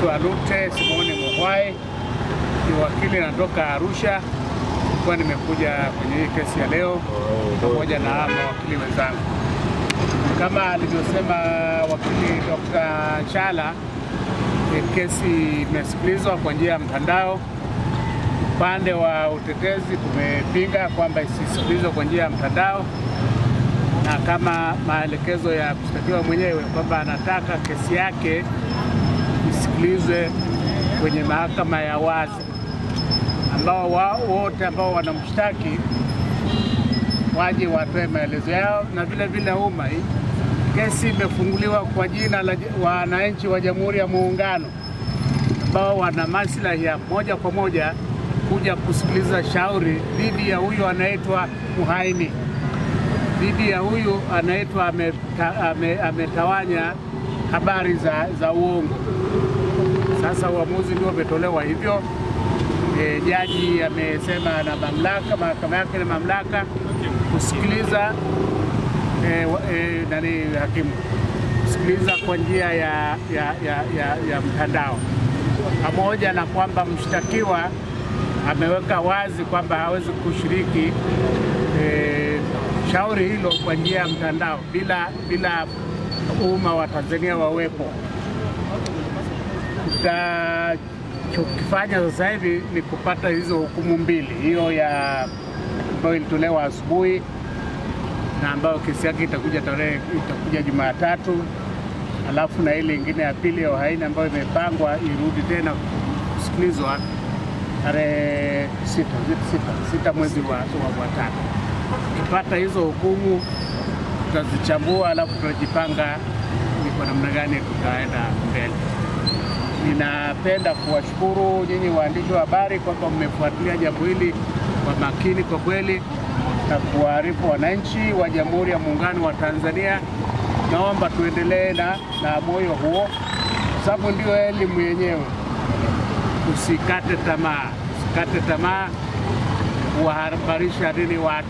Naitwa Lute Simoni Muhwai, ni wakili natoka Arusha. Kwa nimekuja kwenye hii kesi ya leo pamoja na mawakili wenzangu. Kama alivyosema wakili Dr. Chala, kesi imesikilizwa kwa njia ya mtandao. Upande wa utetezi tumepinga kwamba isisikilizwe kwa njia ya mtandao, na kama maelekezo ya mshtakiwa mwenyewe kwamba anataka kesi yake isikilizwe kwenye mahakama ya wazi, ambao wote ambao wanamshtaki waje watoe maelezo yao, na vile vile umma. Kesi imefunguliwa kwa jina la wananchi wa Jamhuri ya Muungano ambao wana maslahi ya moja kwa moja kuja kusikiliza shauri dhidi ya huyu anaitwa Muhaini, dhidi ya huyu anaitwa ametawanya habari za uongo. Sasa uamuzi ndio umetolewa hivyo. Jaji amesema na mamlaka, mahakama yake na mamlaka kusikiliza hakimu kusikiliza kwa njia ya mtandao, pamoja na kwamba mshtakiwa ameweka wazi kwamba hawezi kushiriki shauri hilo kwa njia ya mtandao bila umma wa Tanzania wawepo. Tukifanya sasa hivi ni kupata hizo hukumu mbili, hiyo ya ambayo ilitolewa asubuhi na ambayo kesi yake itakuja Jumatatu, alafu na ile nyingine ya pili ya uhaini ambayo imepangwa irudi tena kusikilizwa tarehe 6 mwezi wa 5. Tukipata hizo hukumu tutazichambua, alafu tutajipanga ni kwa namna gani tutaenda mbele. Ninapenda kuwashukuru nyinyi waandishi wa habari kwamba mmefuatilia jambo hili kwa makini kwa kweli, na kuwaarifu wananchi wa Jamhuri ya Muungano wa Tanzania. Naomba tuendelee na moyo huo, sababu ndio elimu yenyewe. Usikate tamaa kuwahabarisha dini watu.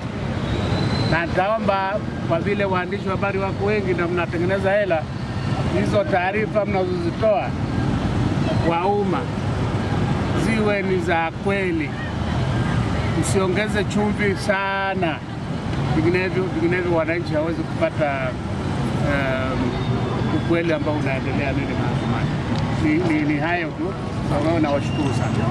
Na nitaomba, kwa vile waandishi wa habari wako wengi na mnatengeneza hela, hizo taarifa mnazozitoa kwa umma ziwe ni za kweli, usiongeze chumvi sana, vinginevyo wananchi hawezi kupata ukweli ambao unaendelea nini mahakamani. Ni hayo tu, na washukuru sana.